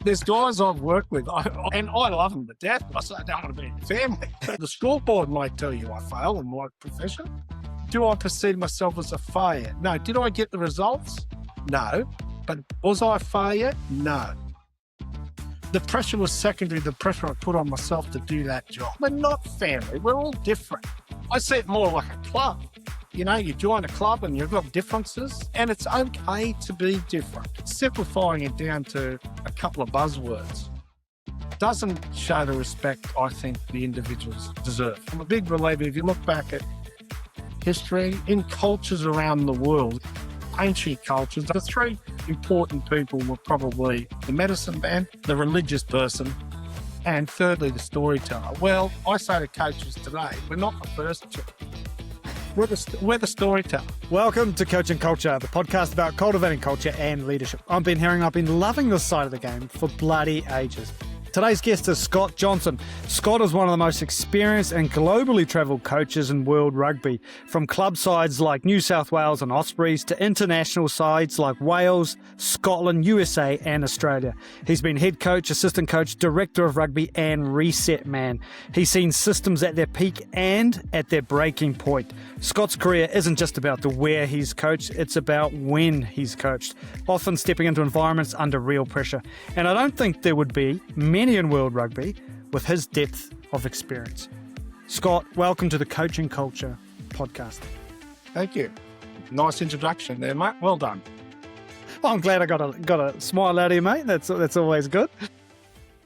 There's guys I've worked with, and I love them to death, but I say I don't want to be in your family. The scoreboard might tell you I fail in my profession. Do I perceive myself as a failure? No. Did I get the results? No. But was I a failure? No. The pressure was secondary, the pressure I put on myself to do that job. We're not family. We're all different. I see it more like a club. You know, you join a club and you've got differences, and it's okay to be different. Simplifying it down to a couple of buzzwords doesn't show the respect I think the individuals deserve. I'm a big believer, if you look back at history, in cultures around the world, ancient cultures, the three important people were probably the medicine man, the religious person, and thirdly, the storyteller. Well, I say to coaches today, we're not the first two. We're the storyteller. Welcome to Coaching Culture, the podcast about cultivating culture and leadership. I'm Ben Herring. I've been loving this side of the game for bloody ages. Today's guest is Scott Johnson. Scott is one of the most experienced and globally travelled coaches in world rugby, from club sides like New South Wales and Ospreys to international sides like Wales, Scotland, USA and Australia. He's been head coach, assistant coach, director of rugby and reset man. He's seen systems at their peak and at their breaking point. Scott's career isn't just about the where he's coached, it's about when he's coached, often stepping into environments under real pressure. And I don't think there would be many in world rugby with his depth of experience. Scott, welcome to the Coaching Culture podcast. Thank you. Nice introduction there, mate. Well done. Well, I'm glad I got a smile out of you, mate. That's always good.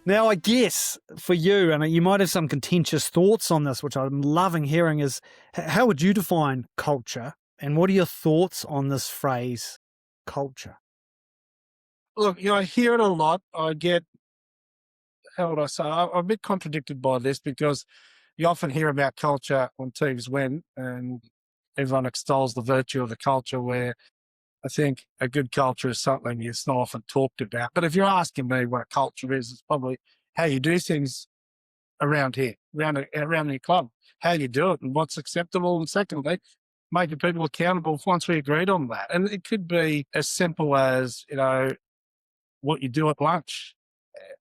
Now, I guess for you, and you might have some contentious thoughts on this, which I'm loving hearing, is how would you define culture, and what are your thoughts on this phrase, culture? Look, I hear it a lot. I get, how would I say, I'm a bit contradicted by this because you often hear about culture on teams and everyone extols the virtue of the culture, where I think a good culture is something that's not often talked about. But if you're asking me what a culture is, it's probably how you do things around here, around your club, how you do it and what's acceptable. And secondly, making people accountable once we agreed on that. And it could be as simple as, what you do at lunch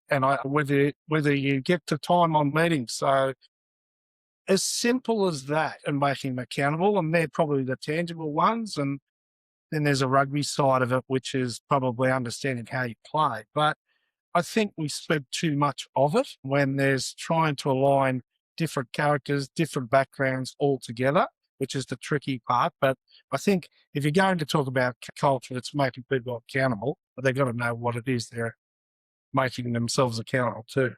and whether you get to time on meetings. So as simple as that, and making them accountable, and they're probably the tangible ones. And then there's a rugby side of it, which is probably understanding how you play. But I think we spend too much of it when there's trying to align different characters, different backgrounds all together, which is the tricky part. But I think if you're going to talk about culture, it's making people accountable, but they've got to know what it is they're making themselves accountable to.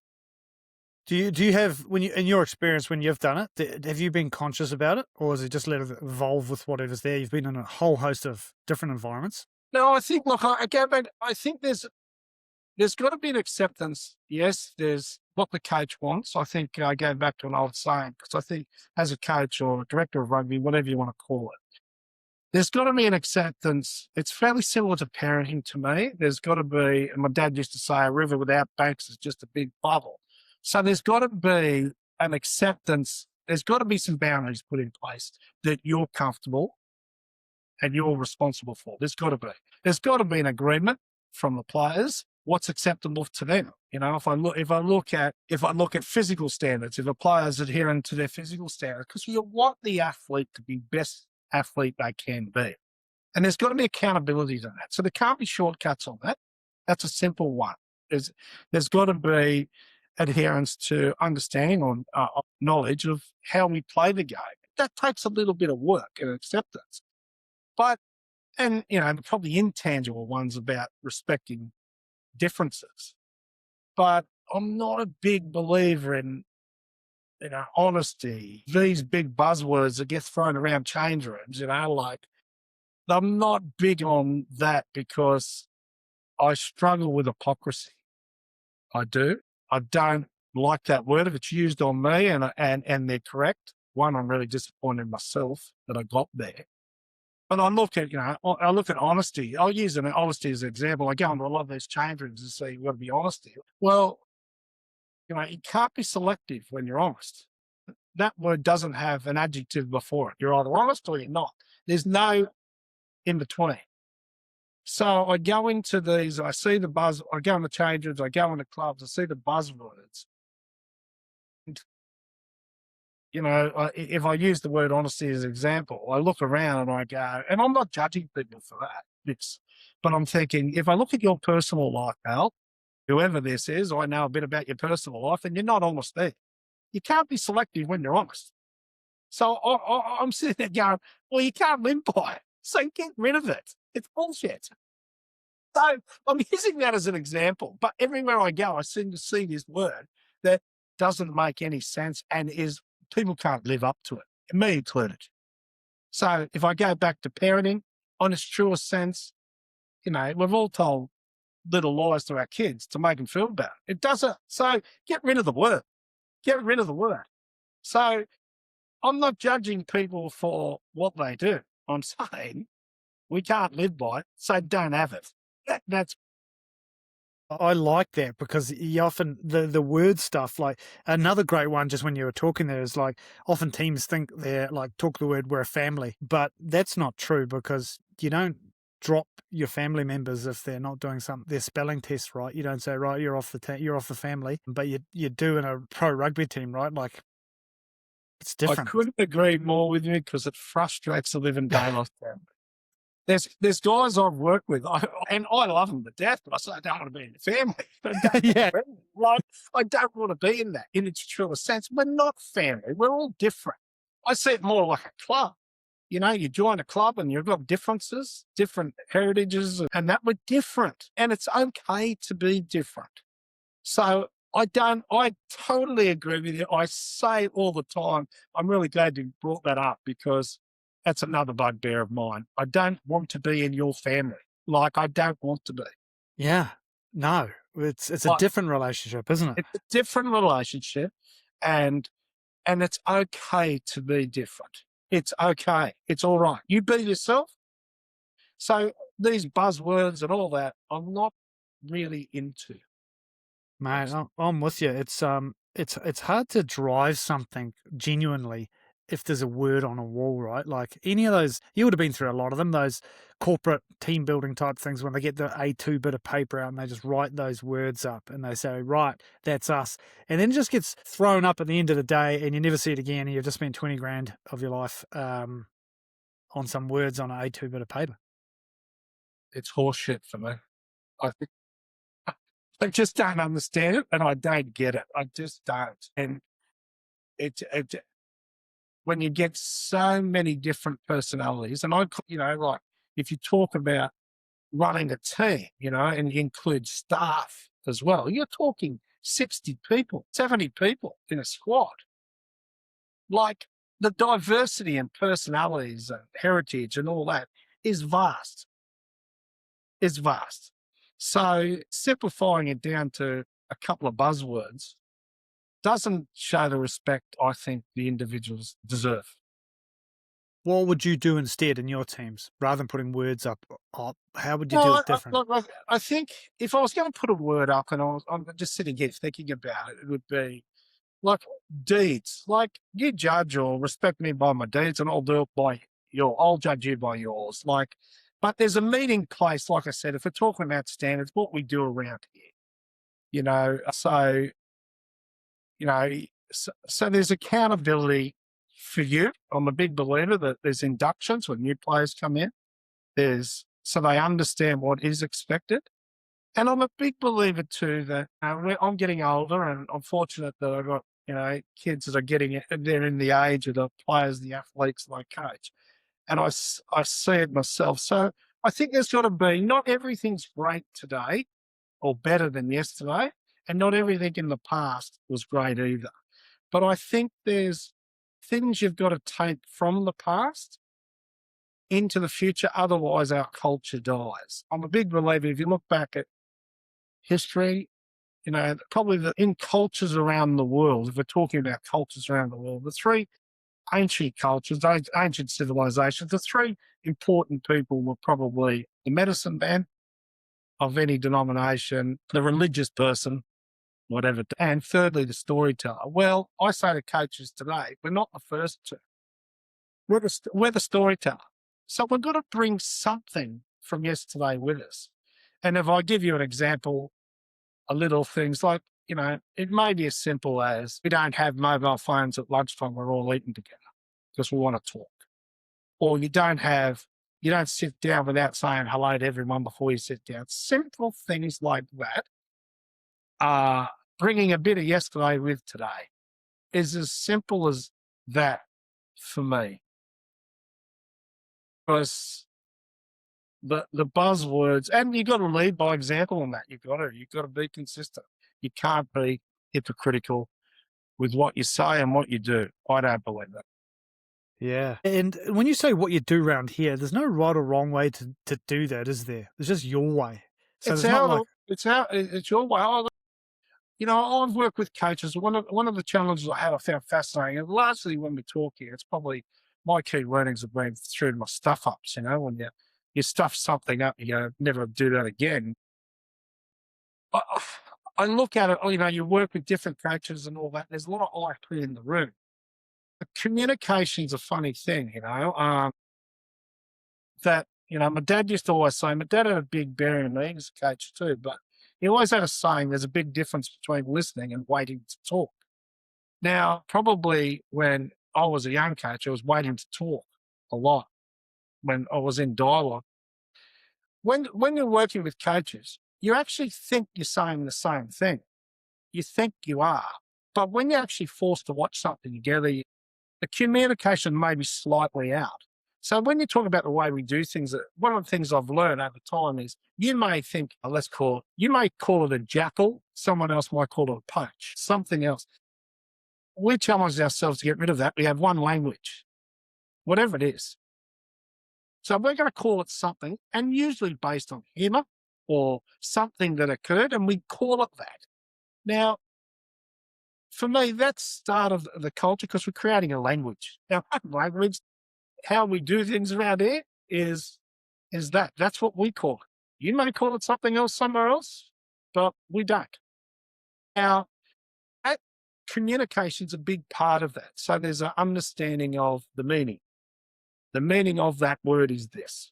Do you have, in your experience, when you've done it, have you been conscious about it, or has it just let it evolve with whatever's there? You've been in a whole host of different environments. No, I think, look, I think there's got to be an acceptance. Yes, there's what the coach wants. I think I go back to an old saying, because I think as a coach or a director of rugby, whatever you want to call it, there's got to be an acceptance. It's fairly similar to parenting to me. There's got to be, and my dad used to say, a river without banks is just a big bubble. So there's got to be an acceptance. There's got to be some boundaries put in place that you're comfortable and you're responsible for. There's got to be an agreement from the players what's acceptable to them. If I look at physical standards, if a player's adhering to their physical standards, because you want the athlete to be best athlete they can be, and there's got to be accountability to that. So there can't be shortcuts on that. That's a simple one. There's got to be adherence to understanding or knowledge of how we play the game. That takes a little bit of work and acceptance. And probably intangible ones about respecting differences. But I'm not a big believer in, honesty. These big buzzwords that get thrown around change rooms, I'm not big on that because I struggle with hypocrisy. I do. I don't like that word if it's used on me and they're correct. One, I'm really disappointed in myself that I got there. But I look at honesty. I'll use honesty as an example. I go into a lot of these change rooms and say, you've got to be honest here. Well, you can't be selective when you're honest. That word doesn't have an adjective before it. You're either honest or you're not. There's no in between. So I go into these, I see the buzz, I go in the change rooms, I go into clubs, I see the buzzwords. And, if I use the word honesty as an example, I look around and I go, and I'm not judging people for that. But I'm thinking, if I look at your personal life, Al, whoever this is, I know a bit about your personal life, and you're not honest there. You can't be selective when you're honest. So I'm sitting there going, well, you can't live by it. So get rid of it. It's bullshit. So I'm using that as an example, but everywhere I go, I seem to see this word that doesn't make any sense and people can't live up to it, me included. So if I go back to parenting, on its truest sense, we've all told little lies to our kids to make them feel better. It doesn't. So get rid of the word. Get rid of the word. So I'm not judging people for what they do. I'm saying we can't live by it, so don't have it. That's I like that because you often the word stuff, like another great one just when you were talking there is like often teams think they're like talk the word we're a family, but that's not true because you don't drop your family members if they're not doing their spelling test right. You don't say right you're off the family, but you do in a pro rugby team, right? Like it's I different. couldn't agree more with you because it frustrates the living daylights out of me. There's guys I've worked with, and I love them to death, but I say I don't want to be in the family. Yeah. Like, I don't want to be in that in its truest sense. We're not family. We're all different. I see it more like a club. You join a club and you've got differences, different heritages, and that we're different. And it's okay to be different. So I totally agree with you. I say all the time, I'm really glad you brought that up because that's another bugbear of mine. I don't want to be in your family. Like, I don't want to be. Yeah. No, it's a different relationship, isn't it? It's a different relationship and it's okay to be different. It's okay. It's all right. You be yourself. So these buzzwords and all that, I'm not really into. Mate, I'm with you. It's hard to drive something genuinely if there's a word on a wall, right? Like any of those, you would have been through a lot of them, those corporate team building type things when they get the A2 bit of paper out and they just write those words up and they say, right, that's us. And then it just gets thrown up at the end of the day and you never see it again and you've just spent 20 grand of your life on some words on an A2 bit of paper. It's horseshit for me. I think I just don't understand it and I don't get it. I just don't. And it when you get so many different personalities, and like if you talk about running a team, and you include staff as well, you're talking 60 people, 70 people in a squad. Like the diversity and personalities and heritage and all that is vast. It's vast. So simplifying it down to a couple of buzzwords doesn't show the respect I think the individuals deserve. What would you do instead in your teams rather than putting words up? How would you do it different? I think if I was going to put a word up and I'm just sitting here thinking about it, it would be like deeds. Like you judge or respect me by my deeds and I'll do it by I'll judge you by yours. But there's a meeting place, like I said, if we're talking about standards, what we do around here, so there's accountability for you. I'm a big believer that there's inductions when new players come in. So they understand what is expected. And I'm a big believer too that I'm getting older and I'm fortunate that I've got, kids that they're in the age of the players, the athletes that I coach. And I see it myself. So I think there's got to be, not everything's great today or better than yesterday. And not everything in the past was great either. But I think there's things you've got to take from the past into the future. Otherwise, our culture dies. I'm a big believer. If you look back at history, probably in cultures around the world, if we're talking about cultures around the world, the three ancient cultures, ancient civilizations, the three important people were probably the medicine man of any denomination, the religious person, whatever, and thirdly, the storyteller. Well, I say to coaches today, we're not the first two. We're the storyteller. So we've got to bring something from yesterday with us. And if I give you an example, a little things like, it may be as simple as we don't have mobile phones at lunchtime. We're all eating together because we want to talk. Or you don't sit down without saying hello to everyone before you sit down. Simple things like that are bringing a bit of yesterday with today is as simple as that for me. Because the buzzwords, and you've got to lead by example on that. You've got to be consistent. You can't be hypocritical with what you say and what you do. I don't believe that. Yeah. And when you say what you do around here, there's no right or wrong way to do that, is there? It's just your way. So It's it's not like, it's your way. I've worked with coaches. One of the challenges I found fascinating, and largely when we talk here, it's probably my key learnings have been through my stuff ups. When you stuff something up, you go, never do that again. I, I look at it, you work with different coaches and all that. There's a lot of IP in the room. But communication's a funny thing, that, my dad used to always say, my dad had a big bearing in me as a coach too, but he always had a saying, there's a big difference between listening and waiting to talk. Now, probably when I was a young coach, I was waiting to talk a lot when I was in dialogue. When you're working with coaches, you actually think you're saying the same thing. You think you are. But when you're actually forced to watch something together, the communication may be slightly out. So when you talk about the way we do things, one of the things I've learned over time is you may think, you may call it a jackal. Someone else might call it a poach, something else. We challenge ourselves to get rid of that. We have one language, whatever it is. So we're going to call it something, and usually based on humour or something that occurred, and we call it that. Now, for me, that's the start of the culture because we're creating a language. Now, language, how we do things around here is that. That's what we call it. You may call it something else somewhere else, but we don't. Now, that communication's a big part of that. So there's an understanding of the meaning. The meaning of that word is this.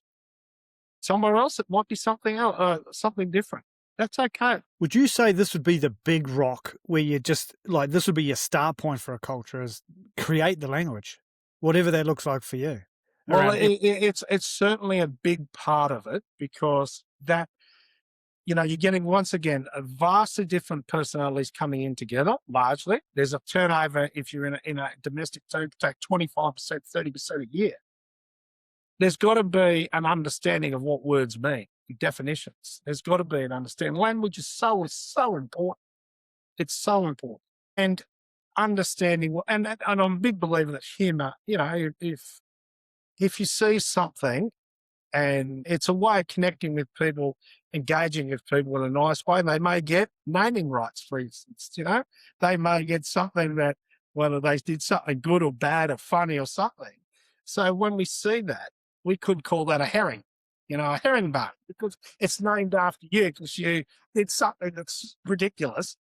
Somewhere else, it might be something else, something different. That's okay. would you say this would be the big rock where you just like, this would be your start point for a culture is create the language, whatever that looks like for you? Well, it's certainly a big part of it because that, you're getting, once again, a vastly different personalities coming in together, largely. There's a turnover, if you're in a domestic team, take 25%, 30% a year. There's got to be an understanding of what words mean, definitions. There's got to be an understanding. Language is so important. It's so important. And understanding, and I'm a big believer that humour, if you see something and it's a way of connecting with people, engaging with people in a nice way, they may get naming rights, for instance, they may get something that, whether they did something good or bad or funny or something. So when we see that, we could call that a herring, a herringbone, because it's named after you because you did something that's ridiculous.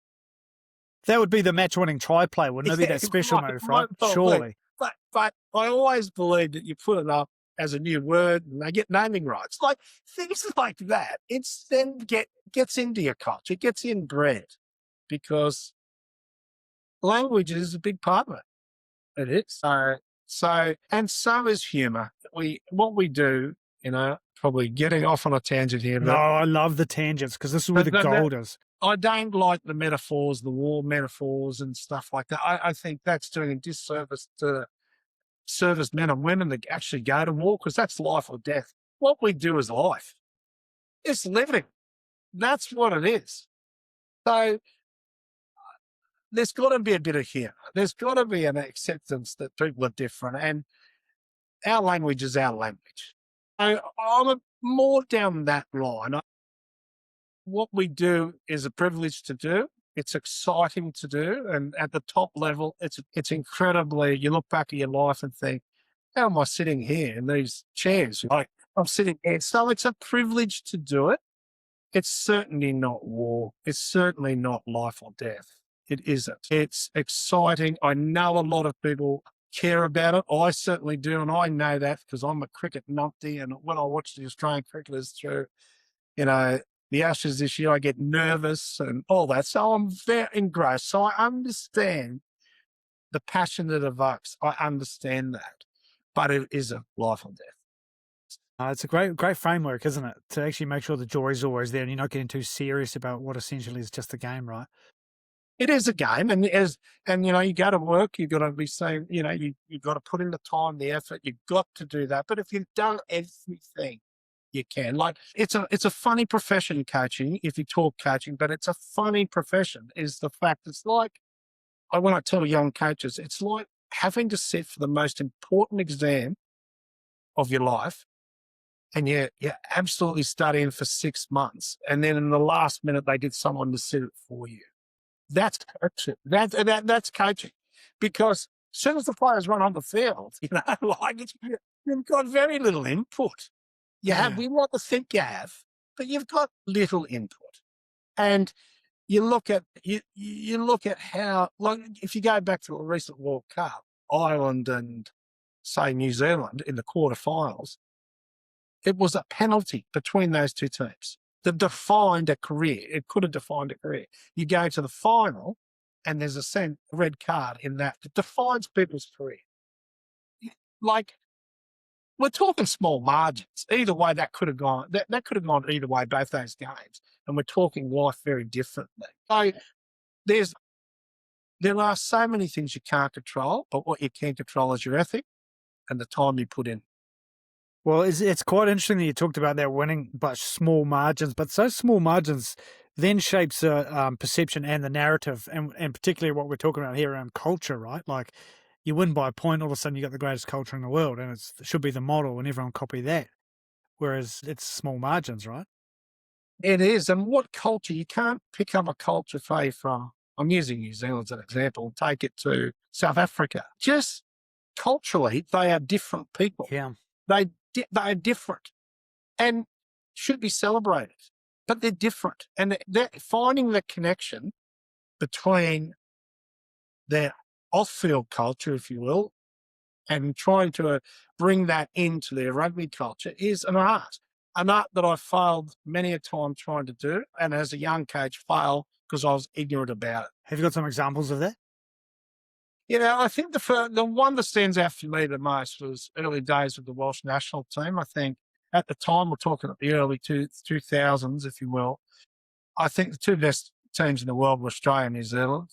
That would be the match-winning try play, wouldn't it? Be that special move, right? Surely. But I always believe that you put it up as a new word and they get naming rights. Like things like that, it's then gets into your culture, it gets inbred because language is a big part of it. It is. And so is humour. What we do, probably getting off on a tangent here. No, I love the tangents because this is where the gold is. I don't like the metaphors, the war metaphors and stuff like that. I think that's doing a disservice to servicemen and women that actually go to war because that's life or death. What we do is life. It's living. That's what it is. So there's got to be a bit of humour. There's got to be an acceptance that people are different and our language is our language. I'm more down that line. What we do is a privilege to do. It's exciting to do. And at the top level, it's incredibly, you look back at your life and think, how am I sitting here in these chairs? Like I'm sitting here. So it's a privilege to do it. It's certainly not war. It's certainly not life or death. It isn't. It's exciting. I know a lot of people care about it. I certainly do, and I know that because I'm a cricket numpty, and when I watch the Australian cricketers through, the Ashes this year, I get nervous and all that. So I'm very engrossed. So I understand the passion that evokes. I understand that, but it is a life or death. It's a great framework, isn't it? To actually make sure the joy is always there and you're not getting too serious about what essentially is just a game, right? It is a game, and you go to work, you've got to be saying, you've got to put in the time, the effort. You've got to do that. But if you've done everything you can, like it's a funny profession, coaching. If you talk coaching, but it's a funny profession. Is the fact it's like when I tell young coaches, it's like having to sit for the most important exam of your life. And you're absolutely studying for 6 months. And then in the last minute, they get someone to sit it for you. That's coaching. That's coaching. Because as soon as the players run on the field, you've got very little input. We want to think you have, but you've got little input. And you look at how, like, if you go back to the recent World Cup, Ireland and say New Zealand in the quarterfinals, it was a penalty between those two teams that defined a career. It could have defined a career. You go to the final and there's a red card in that defines people's career. Like, we're talking small margins. Either way, that could have gone. That could have gone either way, both those games. And we're talking life very differently. So there are so many things you can't control, but what you can control is your ethic and the time you put in. Well, it's quite interesting that you talked about that winning by small margins, but those small margins then shapes perception and the narrative, and particularly what we're talking about here around culture, right? Like, you win by a point, all of a sudden you got the greatest culture in the world, and it should be the model, and everyone copy that. Whereas it's small margins, right? It is, and what culture? You can't pick up a culture, say, from, I'm using New Zealand as an example, take it to South Africa. Just culturally, they are different people. Yeah. They are different and should be celebrated, but they're different. And they're finding the connection between their off-field culture, if you will, and trying to bring that into their rugby culture is an art that I failed many a time trying to do. And as a young coach, failed because I was ignorant about it. Have you got some examples of that? I think the one that stands out for me the most was early days of the Welsh national team. I think at the time, we're talking at the early 2000s, if you will. I think the two best teams in the world were Australia and New Zealand.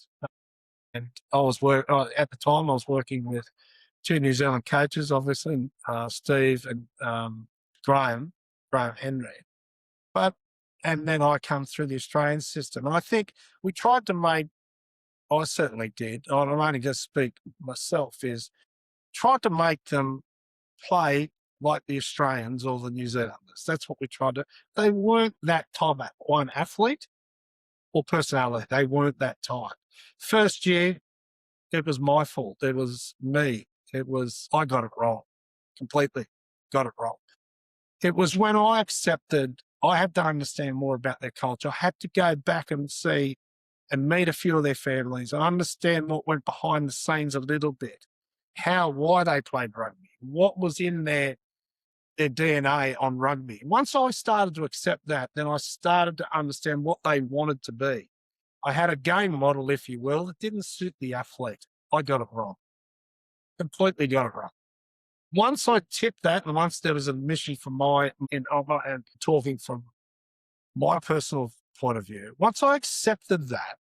And at the time, I was working with two New Zealand coaches, obviously, Steve and Graham Henry. And then I come through the Australian system. And I think we tried to make, I certainly did, I'm only going to speak myself, is tried to make them play like the Australians or the New Zealanders. That's what we tried to. They weren't that type of one athlete or personality. They weren't that type. First year, it was my fault. It was me. I got it wrong. Completely got it wrong. It was when I accepted, I had to understand more about their culture. I had to go back and see and meet a few of their families and understand what went behind the scenes a little bit, why they played rugby, what was in their DNA on rugby. Once I started to accept that, then I started to understand what they wanted to be. I had a game model, if you will, that didn't suit the athlete. I got it wrong. Completely got it wrong. Once I tipped that, and once there was a mission from and talking from my personal point of view, once I accepted that,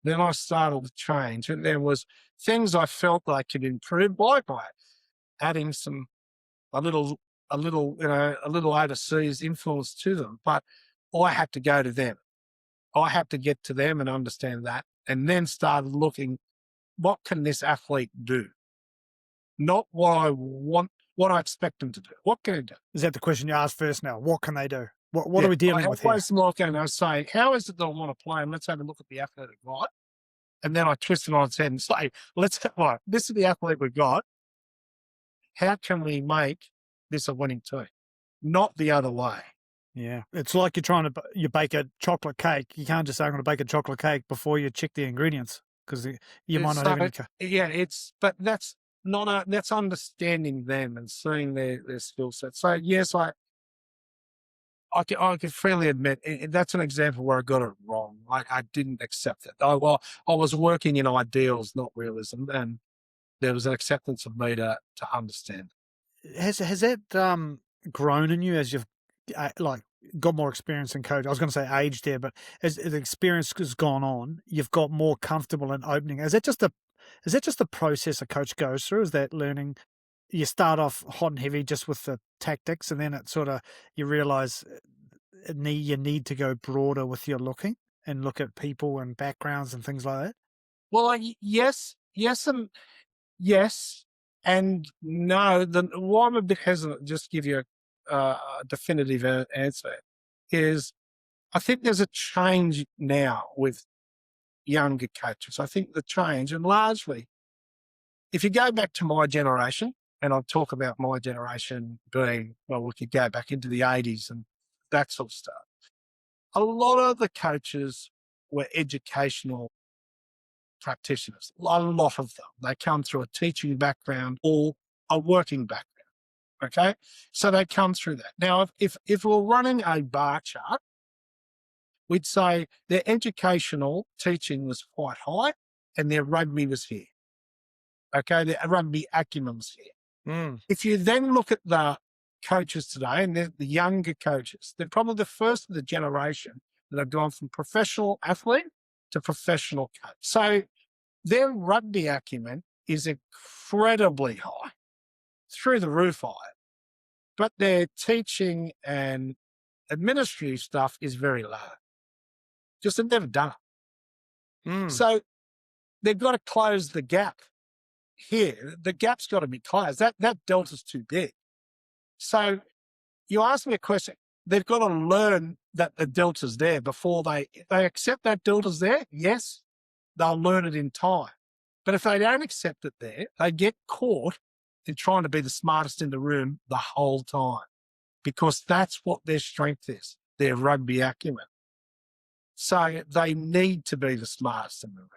then I started to change. And there was things I felt I could improve by adding a little overseas influence to them. But I had to go to them. I had to get to them and understand that, and then started looking, what can this athlete do? Not what I want, what I expect them to do. What can they do? Is that the question you asked first now? What can they do? What are we dealing with here? I was saying, how is it that I want to play? And let's have a look at the athlete we've got. And then I twist it on its head and say, this is the athlete we've got. How can we make this a winning team? Not the other way. Yeah. It's like you bake a chocolate cake. You can't just say, I'm going to bake a chocolate cake before you check the ingredients, because you might not have any. Yeah, but that's that's understanding them and seeing their skill set. So yes, I can freely admit that's an example where I got it wrong. I didn't accept it. I was working in ideals, not realism, and there was an acceptance of me to understand. Has that grown in you as you've like got more experience in coach? I was going to say age there, but as the experience has gone on, you've got more comfortable in opening. Is that just the process a coach goes through? Is that learning? You start off hot and heavy just with the tactics, and then it sort of you realize you need to go broader with your looking and look at people and backgrounds and things like that. Well, yes, and yes, and no. Why I'm a bit hesitant, just to give you a definitive answer, is I think there's a change now with younger coaches. I think the change, and largely, if you go back to my generation, and I'll talk about my generation being, well, we could go back into the 80s and that sort of stuff. A lot of the coaches were educational practitioners, a lot of them. They come through a teaching background or a working background. Okay. So they come through that. Now, if we're running a bar chart, we'd say their educational teaching was quite high and their rugby was here. Okay. Their rugby acumen was here. If you then look at the coaches today, and they're the younger coaches, they're probably the first of the generation that have gone from professional athlete to professional coach. So their rugby acumen is incredibly high, through the roof high, but their teaching and administrative stuff is very low. Just they've never done it. So they've got to close the gap here. The gap's got to be closed. That delta's too big. So you ask me a question, they've got to learn that the delta's there before they accept that delta's there. Yes, they'll learn it in time. But if they don't accept it there, they get caught in trying to be the smartest in the room the whole time, because that's what their strength is, their rugby acumen. So they need to be the smartest in the room.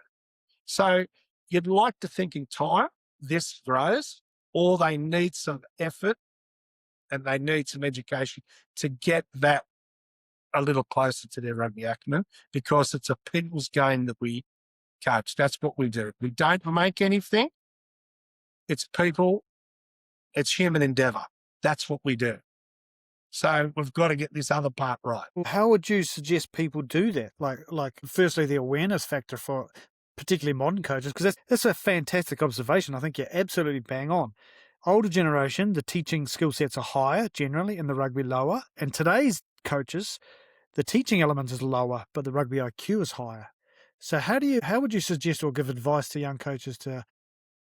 So you'd like to think in time this grows, or they need some effort and they need some education to get that a little closer to their rugby acumen, because it's a people's game that we coach. That's what we do. We don't make anything. It's people. It's human endeavour. That's what we do. So we've got to get this other part right. How would you suggest people do that? Like firstly, the awareness factor for particularly modern coaches, because that's a fantastic observation. I think you're absolutely bang on. Older generation, the teaching skill sets are higher generally and the rugby lower. And today's coaches, the teaching element is lower, but the rugby IQ is higher. So how would you suggest or give advice to young coaches to?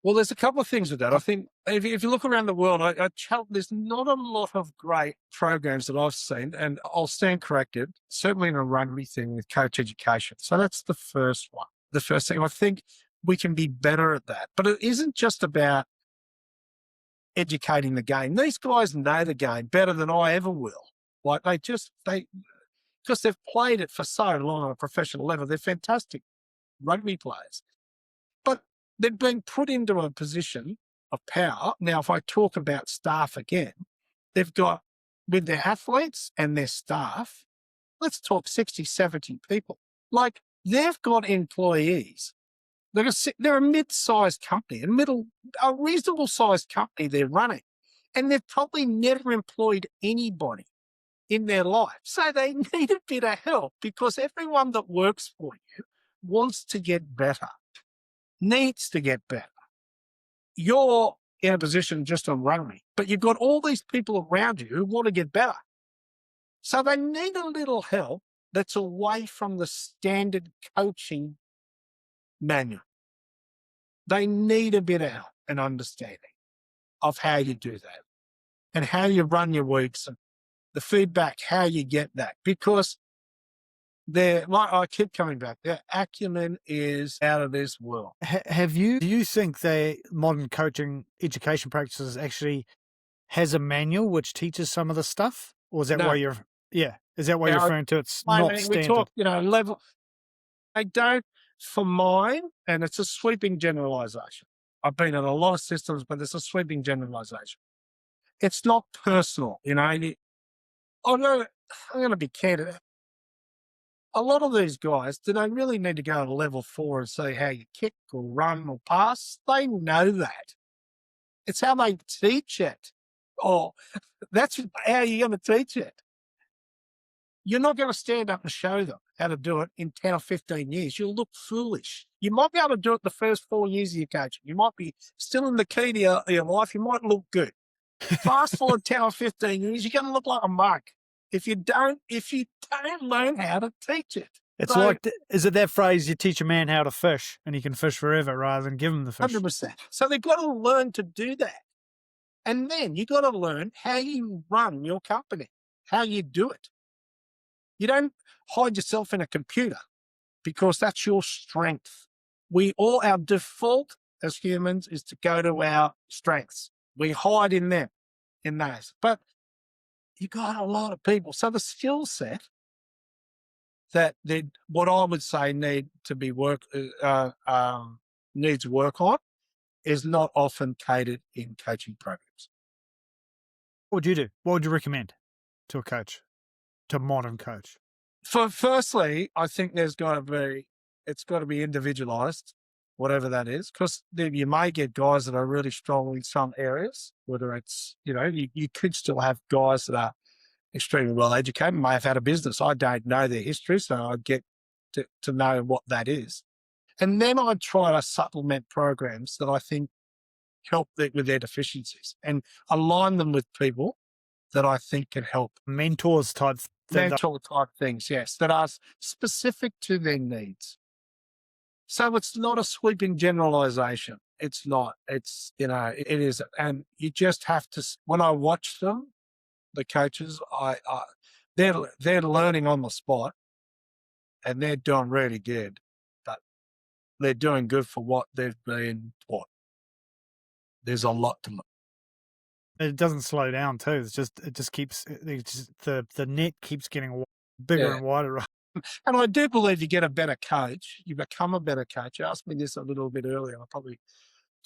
Well, there's a couple of things with that. I think if you look around the world, there's not a lot of great programs that I've seen, and I'll stand corrected, certainly in a rugby thing with coach education. So that's the first one. The first thing, I think we can be better at that. But it isn't just about educating the game. These guys know the game better than I ever will. Like because they've played it for so long on a professional level. They're fantastic rugby players. But they've been put into a position of power. Now, if I talk about staff again, they've got, with their athletes and their staff, let's talk 60, 70 people. Like, they've got employees. They're a mid-sized company, a reasonable-sized company they're running. And they've probably never employed anybody in their life. So they need a bit of help, because everyone that works for you wants to get better, needs to get better. You're in a position just on rugby, but you've got all these people around you who want to get better. So they need a little help that's away from the standard coaching manual. They need a bit of help and understanding of how you do that and how you run your weeks and the feedback, how you get that, because I keep coming back, their acumen is out of this world. Do you think the modern coaching education practices actually has a manual which teaches some of the stuff? Or is that why you're referring to it's not standard? We talk, level. I don't, for mine, and it's a sweeping generalisation, I've been in a lot of systems, but there's a sweeping generalization. It's not personal, you know. I'm going to be candid. A lot of these guys, do they really need to go to level 4 and see how you kick or run or pass? They know that. It's how they teach it. Or that's how you're going to teach it. You're not going to stand up and show them how to do it in 10 or 15 years. You'll look foolish. You might be able to do it the first 4 years of your coaching. You might be still in the key to your life. You might look good. Fast forward 10 or 15 years, you're going to look like a mug if you don't learn how to teach it. It's like, is it that phrase, you teach a man how to fish and he can fish forever rather than give him the fish? 100%. So they've got to learn to do that. And then you got to learn how you run your company, how you do it. You don't hide yourself in a computer because that's your strength. Our default as humans is to go to our strengths. We hide in them, in those. But you got a lot of people. So the skill set that what I would say needs work on is not often catered in coaching programs. What would you do? What would you recommend to a coach, to a modern coach? Firstly, I think it's got to be individualized, whatever that is, because you may get guys that are really strong in some areas, whether it's, you could still have guys that are extremely well educated, may have had a business. I don't know their history, so I get to know what that is. And then I'd try to supplement programs that I think help with their deficiencies and align them with people that I think can help. Mentor type things, yes, that are specific to their needs. So it's not a sweeping generalization. It's not. It's, it is. And you just have to, when I watch them, the coaches, they're learning on the spot and they're doing really good, but they're doing good for what they've been taught. There's a lot to learn. It doesn't slow down too. It just keeps, the net keeps getting bigger and wider. Right? And I do believe you get a better coach. You become a better coach. You asked me this a little bit earlier. I probably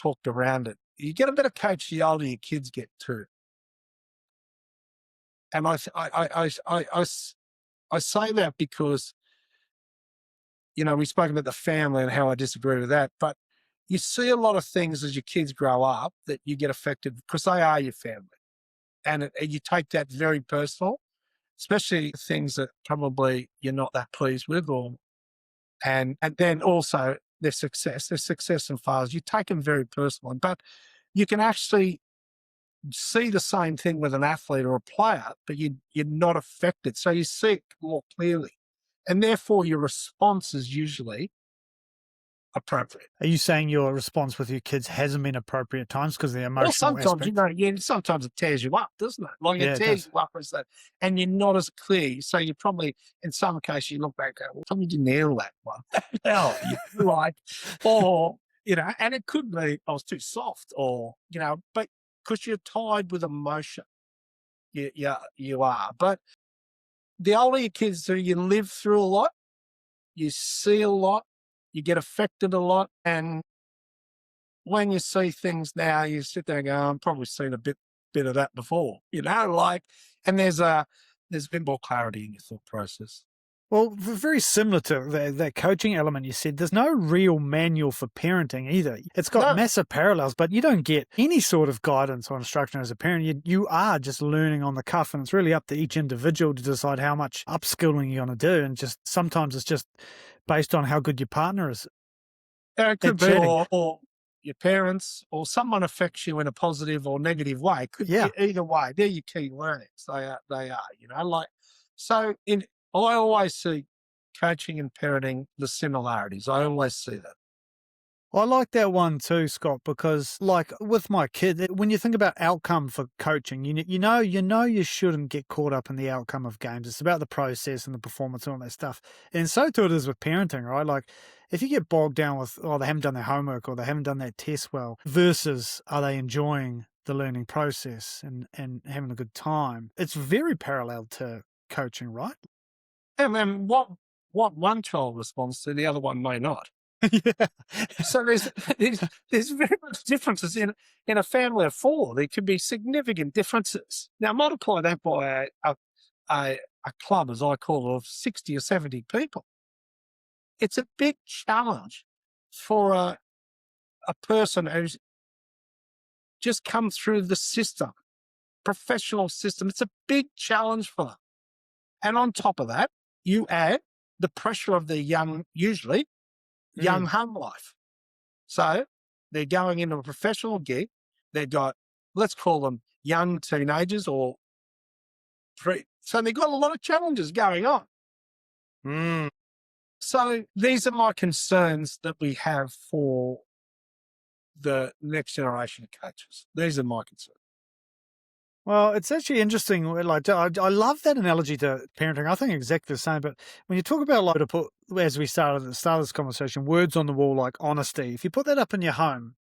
talked around it. You get a better coach the older your kids get too. And I say that because, we spoke about the family and how I disagree with that, but you see a lot of things as your kids grow up that you get affected because they are your family. And you take that very personal, especially things that probably you're not that pleased with, and then also their success and failures. You take them very personal, but you can actually see the same thing with an athlete or a player, but you're not affected. So you see it more clearly. And therefore your response is usually appropriate. Are you saying your response with your kids hasn't been appropriate at times because of the emotional aspect? Sometimes it tears you up, doesn't it? Like it tears you up as that, and you're not as clear. So you probably, in some cases, you look back and go, well, how did you nail that one? Hell, and it could be I was too soft, but because you're tied with emotion, you are. But the older your kids do, you live through a lot, you see a lot, you get affected a lot. And when you see things now, you sit there and go, I've probably seen a bit of that before, and there's a bit more clarity in your thought process. Well, very similar to that coaching element you said, there's no real manual for parenting either. It's got massive parallels, but you don't get any sort of guidance or instruction as a parent. You are just learning on the cuff, and it's really up to each individual to decide how much upskilling you're going to do. And just sometimes it's just based on how good your partner is. It could be, or your parents, or someone affects you in a positive or negative way. It could be either way. They're your key learnings. They are, so I always see coaching and parenting the similarities. I always see that. I like that one too, Scott, because like with my kid, when you think about outcome for coaching, you know you shouldn't get caught up in the outcome of games. It's about the process and the performance and all that stuff. And so too it is with parenting, right? Like if you get bogged down with, they haven't done their homework or they haven't done that test well, versus are they enjoying the learning process and having a good time? It's very parallel to coaching, right? And then what one child responds to, the other one may not. Yeah. So there's very much differences in a family of four. There could be significant differences. Now multiply that by a club, as I call it, of 60 or 70 people. It's a big challenge for a person who's just come through the system, professional system. It's a big challenge for them. And on top of that, you add the pressure of the young, usually young home life. So they're going into a professional gig. They've got, let's call them young teenagers or so they've got a lot of challenges going on. Mm. So these are my concerns that we have for the next generation of coaches. These are my concerns. Well, it's actually interesting. Like, I love that analogy to parenting. I think exactly the same. But when you talk about, like, to put, as we started at the start of this conversation, words on the wall like honesty, if you put that up in your home,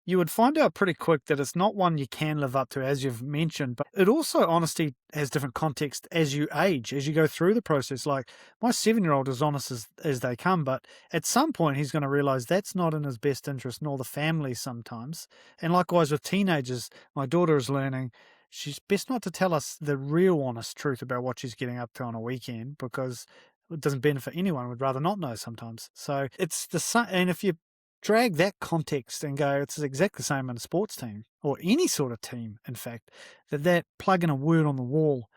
you would find out pretty quick that it's not one you can live up to, as you've mentioned. But it also, honesty has different context as you age, as you go through the process. Like, my 7-year-old is honest as they come, but at some point he's going to realize that's not in his best interest, nor the family sometimes. And likewise with teenagers, my daughter is learning she's best not to tell us the real honest truth about what she's getting up to on a weekend, because it doesn't benefit anyone. We'd rather not know sometimes. So it's the same. And if you drag that context and go, it's exactly the same in a sports team or any sort of team, in fact, that plugging a word on the wall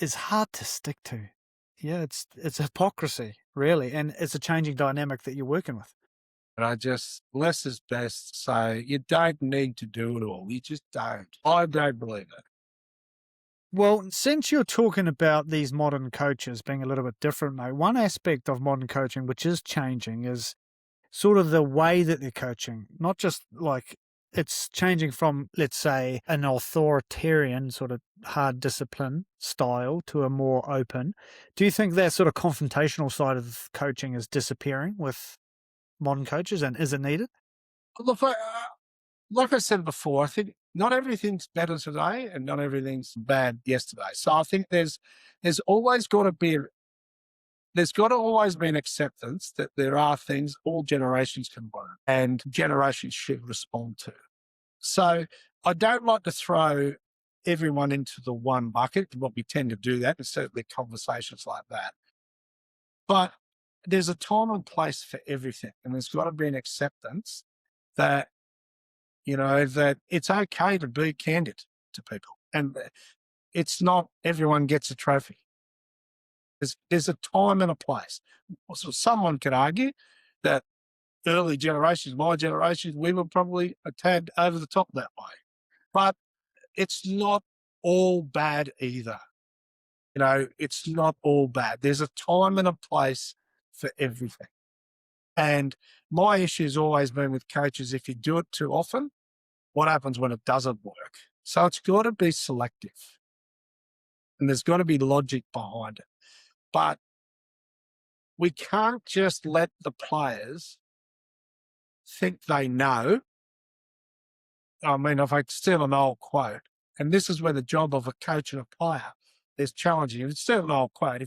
is hard to stick to. Yeah, it's hypocrisy, really, and it's a changing dynamic that you're working with. And less is best. So you don't need to do it all. You just don't. I don't believe it. Well, since you're talking about these modern coaches being a little bit different, though, one aspect of modern coaching which is changing is sort of the way that they're coaching, not just like it's changing from, let's say, an authoritarian sort of hard discipline style to a more open. Do you think that sort of confrontational side of coaching is disappearing with modern coaches, and is it needed? Look, like I said before, I think not everything's better today and not everything's bad yesterday. So I think there's always got to be there's got to always be an acceptance that there are things all generations can learn and generations should respond to. So I don't like to throw everyone into the one bucket, but we tend to do that, and certainly conversations like that. But there's a time and place for everything, and there's got to be an acceptance that, that it's okay to be candid to people, and it's not everyone gets a trophy. There's a time and a place. So someone could argue that early generations, my generation, we were probably a tad over the top that way. But it's not all bad either. It's not all bad. There's a time and a place for everything. And my issue has always been with coaches, if you do it too often, what happens when it doesn't work? So it's got to be selective. And there's got to be logic behind it. But we can't just let the players think they know. I mean, if I steal an old quote, and this is where the job of a coach and a player is challenging. If it's still an old quote,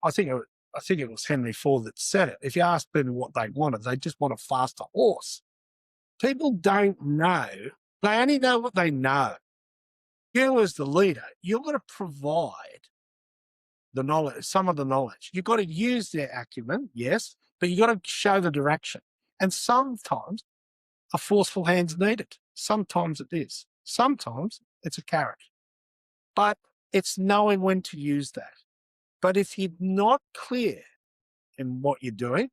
I think it was Henry Ford that said it. If you ask people what they wanted, they just want a faster horse. People don't know. They only know what they know. You as the leader, you've got to provide the knowledge, some of the knowledge. You've got to use their acumen, yes, but you've got to show the direction. And sometimes a forceful hand's needed. Sometimes it is. Sometimes it's a carrot. But it's knowing when to use that. But if you're not clear in what you're doing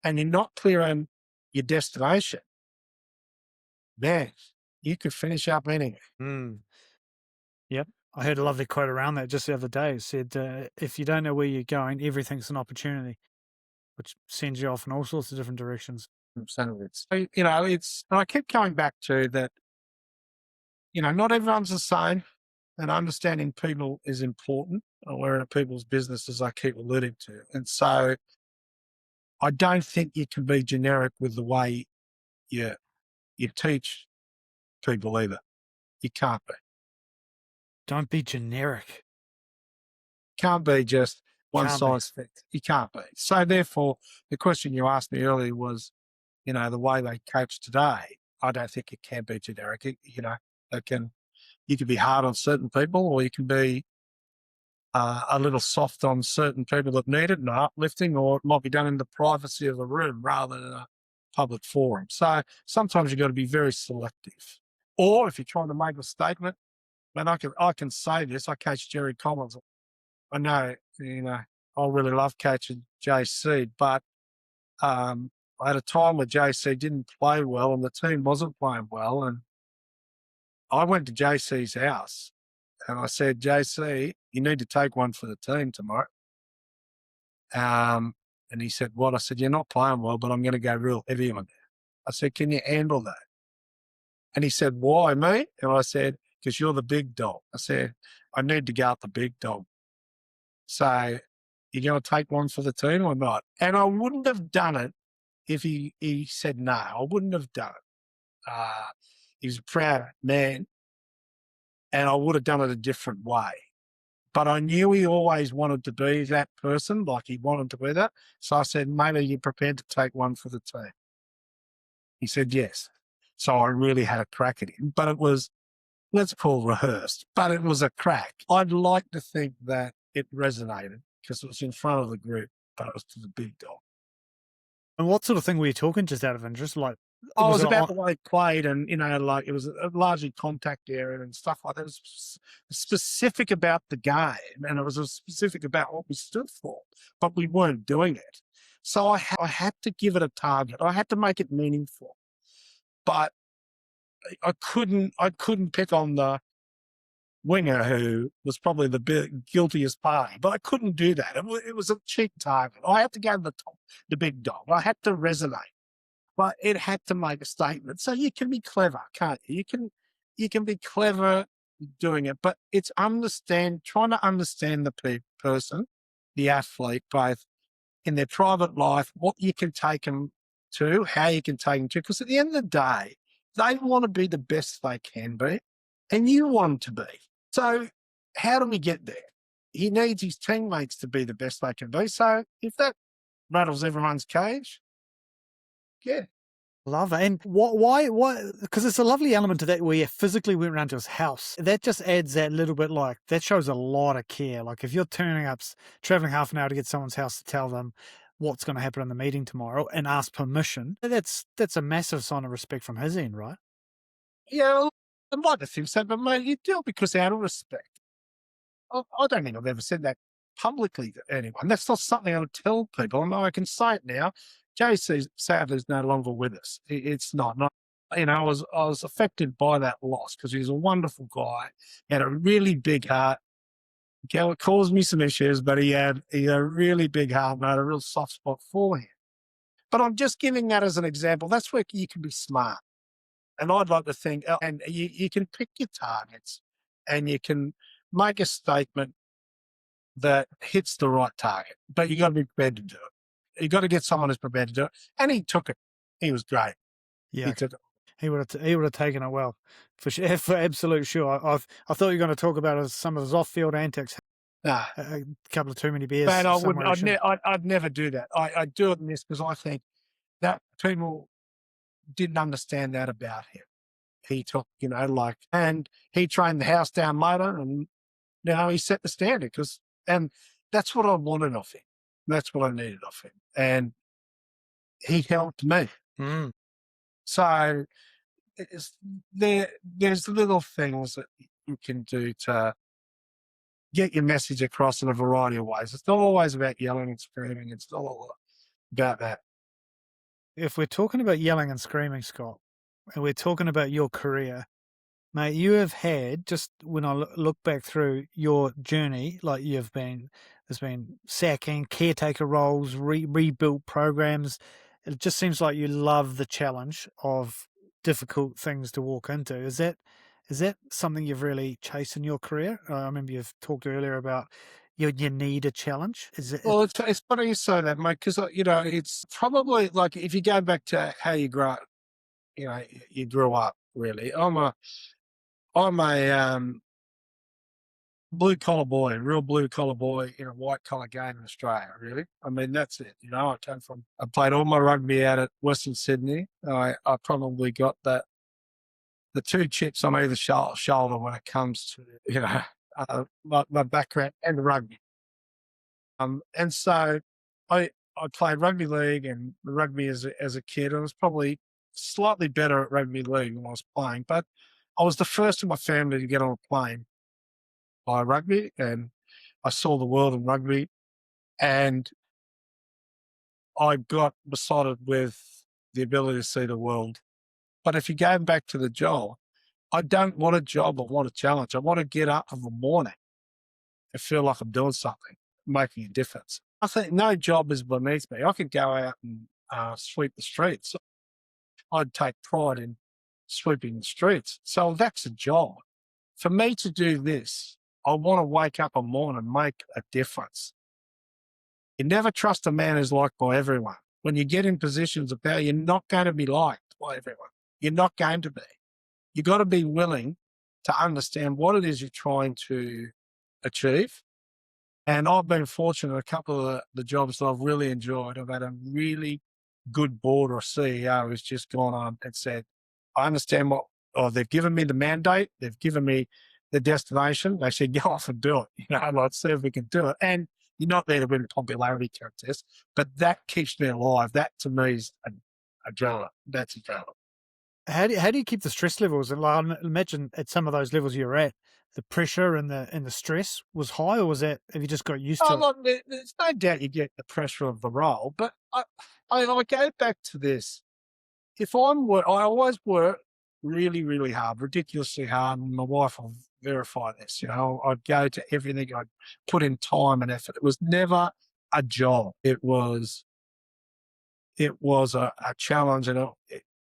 and you're not clear on your destination, man, you could finish up anyway. Yep. I heard a lovely quote around that just the other day. It said, if you don't know where you're going, everything's an opportunity, which sends you off in all sorts of different directions. So and I keep coming back to that, not everyone's the same, and understanding people is important. We're in people's business, as I keep alluding to. And so I don't think you can be generic with the way you teach people either. You can't be. Don't be generic. Can't be just, one Can't be. size fits. You can't be. So therefore, the question you asked me earlier was, the way they coach today, I don't think it can be generic. You can be hard on certain people, or you can be a little soft on certain people that need it and uplifting, or it might be done in the privacy of a room rather than a public forum. So sometimes you've got to be very selective. Or if you're trying to make a statement, and I can say this, I coached Jerry Collins. I know, I really love coaching JC, but I had a time where JC didn't play well and the team wasn't playing well. And I went to JC's house and I said, JC, you need to take one for the team tomorrow. And he said, what? I said, you're not playing well, but I'm going to go real heavy on you. I said, can you handle that? And he said, why, me? And I said, because you're the big dog. I said, I need to go out the big dog. So you're going to take one for the team or not? And I wouldn't have done it if he said no. I wouldn't have done it. He was a proud man, and I would have done it a different way. But I knew he always wanted to be that person, like he wanted to be that. So I said, mate, are you prepared to take one for the team? He said, yes. So I really had a crack at him, but it was, let's call rehearsed, but it was a crack. I'd like to think that it resonated because it was in front of the group, but it was to the big dog. And what sort of thing were you talking, just out of interest? Like, it was about the way he played, and like it was a largely contact area and stuff like that. It was specific about the game, and it was specific about what we stood for, but we weren't doing it. So I had to give it a target. I had to make it meaningful, but I couldn't pick on the winger who was probably the guiltiest party, but I couldn't do that. It was a cheap target. I had to go to the top, the big dog. I had to resonate. But it had to make a statement. So you can be clever, can't you? You can be clever doing it, but it's trying to understand the person, the athlete, both in their private life, what you can take them to, how you can take them to. Because at the end of the day, they want to be the best they can be, and you want to be. So how do we get there? He needs his teammates to be the best they can be. So if that rattles everyone's cage, yeah. Love it. And why? Because it's a lovely element to that where you physically went around to his house. That just adds that little bit, like, that shows a lot of care. Like, if you're traveling half an hour to get someone's house to tell them what's going to happen in the meeting tomorrow and ask permission, that's a massive sign of respect from his end, right? Yeah, I'd like to think so, but mate, you do it because out of respect. I don't think I've ever said that publicly to anyone. That's not something I would tell people. I can say it now. JC sadly is no longer with us. It's not. I was affected by that loss because he was a wonderful guy. He had a really big heart. It caused me some issues, but he had a really big heart and I had a real soft spot for him. But I'm just giving that as an example. That's where you can be smart. And I'd like to think, and you can pick your targets and you can make a statement that hits the right target, but you got to be prepared to do it. You got to get someone who's prepared to do it. And he took it. He was great. Yeah. He took it. He would have taken it well, for sure, for absolute sure. I thought you were going to talk about some of his off-field antics. Nah. A couple of too many beers. But I'd never do that. I do it in this because I think that people didn't understand that about him. He took, and he trained the house down later, and he set the standard and that's what I wanted of him. That's what I needed of him, and he helped me. Mm. So there's little things that you can do to get your message across in a variety of ways. It's not always about yelling and screaming. It's not all about that. If we're talking about yelling and screaming, Scott, and we're talking about your career, mate, you have had, just when I look back through your journey, like there's been sacking, caretaker roles, rebuilt programs. It just seems like you love the challenge of difficult things to walk into. Is that something you've really chased in your career? I remember you've talked earlier about you need a challenge. Well, it's funny you say that, mate, because it's probably like if you go back to how you grew up, you grew up. Really, I'm a blue collar boy, real blue collar boy in a white collar game in Australia, really. I mean, that's it. I played all my rugby out at Western Sydney. I probably got the two chips on either shoulder when it comes to, my background and rugby. And so I played rugby league and rugby as a kid. I was probably slightly better at rugby league when I was playing, but I was the first in my family to get on a plane by rugby, and I saw the world in rugby, and I got besotted with the ability to see the world. But if you go back to the job, I don't want a job. I want a challenge. I want to get up in the morning and feel like I'm doing something, making a difference. I think no job is beneath me. I could go out and sweep the streets. I'd take pride in sweeping the streets. So that's a job. For me to do this, I want to wake up a morning and make a difference. You never trust a man who's liked by everyone. When you get in positions of power, you're not going to be liked by everyone. You're not going to be. You've got to be willing to understand what it is you're trying to achieve. And I've been fortunate, a couple of the jobs that I've really enjoyed, I've had a really good board or CEO who's just gone on and said, I understand they've given me the mandate, they've given me the destination. They said, go off and do it. Let's see if we can do it. And you're not there to win a popularity contest, but that keeps me alive. That to me is a drama. That's a drama. How do you keep the stress levels? And like, I imagine at some of those levels you're at, the pressure and the stress was high, or have you just got used to it? Look, there's no doubt you get the pressure of the role, but I go back to this. I always work really, really hard, ridiculously hard, and my wife will verify this. I'd go to everything. I'd put in time and effort. It was never a job. It was a challenge,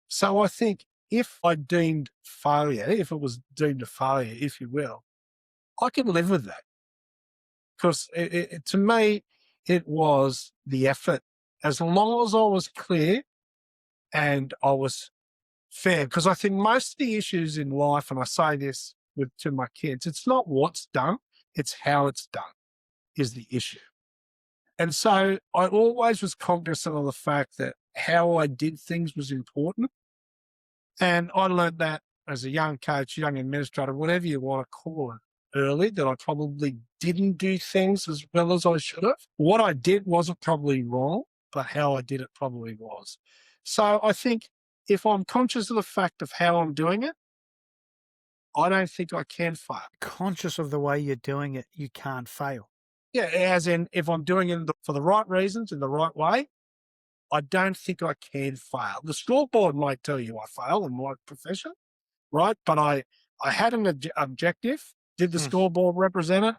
so I think if it was deemed a failure, if you will, I can live with that because to me, it was the effort. As long as I was clear and I was fair, because I think most of the issues in life, and I say this to my kids, it's not what's done, it's how it's done is the issue. And so I always was cognizant of the fact that how I did things was important. And I learned that as a young coach, young administrator, whatever you want to call it, early, that I probably didn't do things as well as I should have. What I did wasn't probably wrong, but how I did it probably was. So I think if I'm conscious of the fact of how I'm doing it, I don't think I can fail. Conscious of the way you're doing it, you can't fail. Yeah, as in if I'm doing it for the right reasons, in the right way, I don't think I can fail. The scoreboard might tell you I fail in my profession, right? But I had an objective. Did the scoreboard represent it?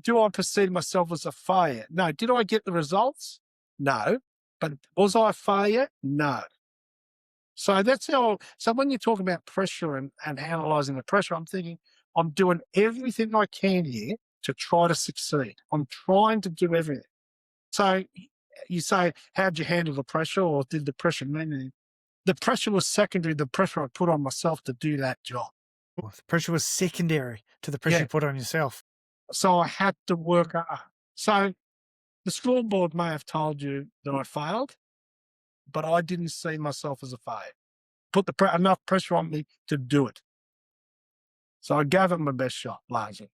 Do I perceive myself as a failure? No. Did I get the results? No. But was I a failure? No. So that's how. So when you talk about pressure and analysing the pressure, I'm thinking I'm doing everything I can here to try to succeed. I'm trying to do everything. So you say, how'd you handle the pressure, or did the pressure mean anything? The pressure was secondary. The pressure I put on myself to do that job. Well, the pressure was secondary to the pressure you put on yourself. So I had to work hard. So the scoreboard may have told you that I failed, but I didn't see myself as a failure. Put enough pressure on me to do it. So I gave it my best shot, largely.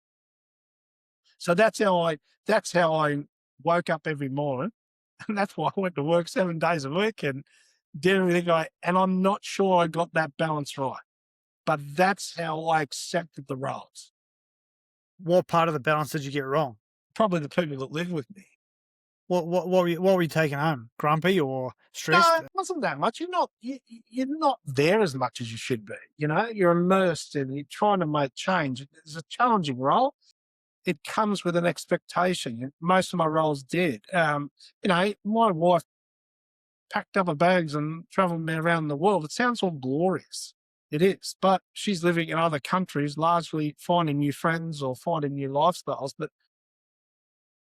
So that's how I woke up every morning, and that's why I went to work 7 days a week and did everything and I'm not sure I got that balance right, but that's how I accepted the roles. What part of the balance did you get wrong? Probably the people that live with me. What were you taking home? Grumpy or stressed? No, it wasn't that much. You're not there as much as you should be. You're immersed and you're trying to make change. It's a challenging role. It comes with an expectation. Most of my roles did. My wife packed up her bags and traveled me around the world. It sounds all glorious. It is, but she's living in other countries, largely finding new friends or finding new lifestyles. But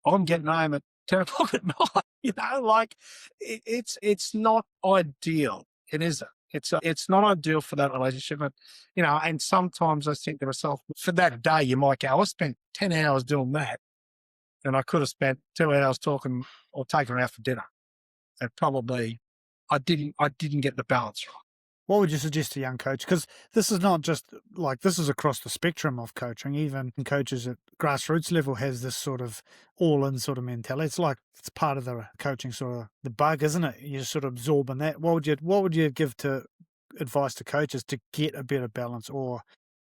I'm getting home at 10 o'clock at night. It's not ideal. It isn't. It's not ideal for that relationship. And sometimes I think to myself, for that day, you might go, I spent 10 hours doing that, and I could have spent 2 hours talking or taking her out for dinner. And probably I didn't get the balance right. What would you suggest to a young coach? Because this is not just like, this is across the spectrum of coaching. Even coaches at grassroots level has this sort of all-in sort of mentality. It's like, it's part of the coaching sort of the bug, isn't it? You sort of absorb in that. What would you give to advice to coaches to get a better balance, or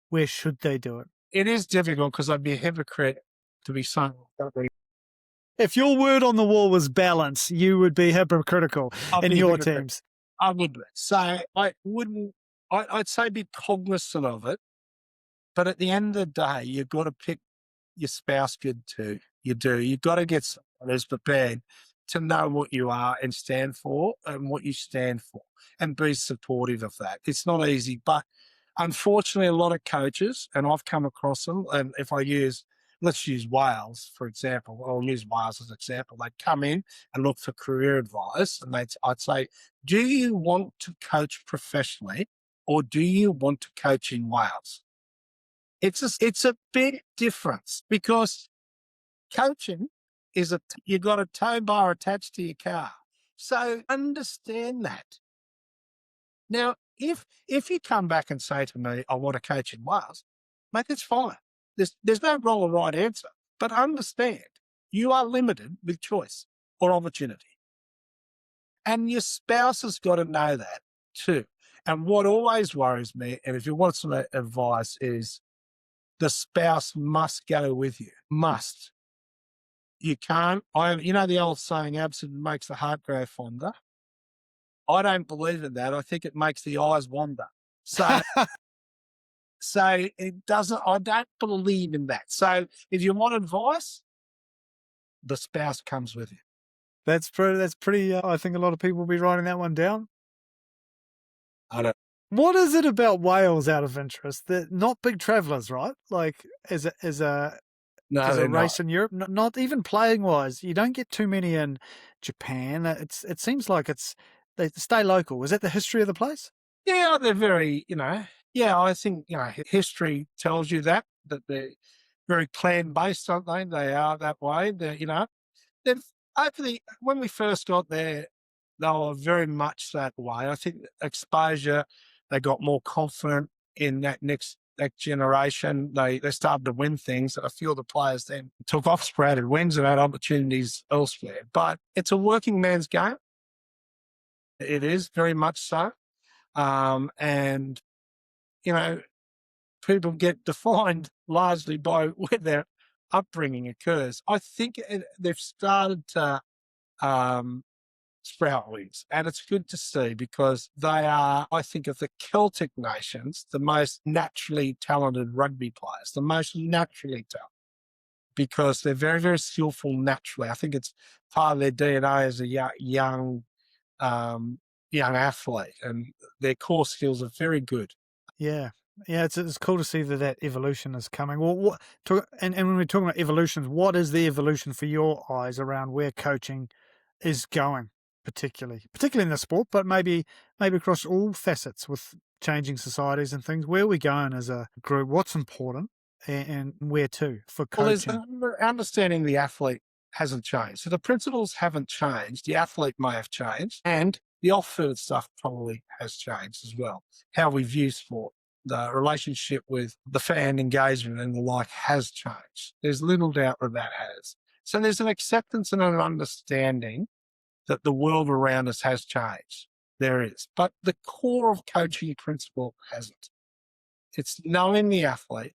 where should they do it? It is difficult because I'd be a hypocrite to be saying, If your word on the wall was balance, you would be hypocritical I'd in be a your hypocrite. teams. I would. So I wouldn't, I'd say be cognizant of it. But at the end of the day, you've got to pick your spouse good too. You do. You've got to get someone who's prepared to know what you are and stand for and what you stand for and be supportive of that. It's not easy, but unfortunately, a lot of coaches, and I've come across them, and let's use Wales, for example. I'll use Wales as an example. They'd come in and look for career advice, and I'd say, do you want to coach professionally or do you want to coach in Wales? It's a big difference, because coaching is you've got a tow bar attached to your car. So understand that. Now, if you come back and say to me, I want to coach in Wales, mate, that's fine. There's no wrong or right answer. But understand, you are limited with choice or opportunity. And your spouse has got to know that too. And what always worries me, and if you want some advice, is the spouse must go with you. Must. You can't. The old saying, absent makes the heart grow fonder. I don't believe in that. I think it makes the eyes wander. So, so it doesn't. I don't believe in that. So, if you want advice, the spouse comes with you. That's pretty. I think a lot of people will be writing that one down. I don't. What is it about Wales, out of interest? They're not big travellers, right? Like as a race in Europe, not even playing wise. You don't get too many in Japan. It seems like they stay local. Is that the history of the place? Yeah, they're very, I think, history tells you that they're very clan-based, aren't they? They are that way. They've when we first got there, they were very much that way. I think exposure, they got more confident in that next generation. They started to win things. A few of the players then took off sprouted wins and had opportunities elsewhere. But it's a working man's game. It is very much so. And, people get defined largely by where their upbringing occurs. I think they've started to sprout wings, and it's good to see, because they are, I think, of the Celtic nations, the most naturally talented rugby players, the most naturally talented, because they're very, very skillful naturally. I think it's part of their DNA as a young athlete, and their core skills are very good. Yeah. Yeah, it's cool to see that evolution is coming. Well, and when we're talking about evolutions, what is the evolution for your eyes around where coaching is going, particularly in the sport, but maybe across all facets with changing societies and things? Where are we going as a group? What's important, and where to for coaching? Well, understanding the athlete hasn't changed. So the principles haven't changed. The athlete may have changed, and the off-field stuff probably has changed as well. How we view sport, the relationship with the fan engagement and the like has changed. There's little doubt that has. So there's an acceptance and an understanding that the world around us has changed. There is. But the core of coaching principle hasn't. It's knowing the athlete.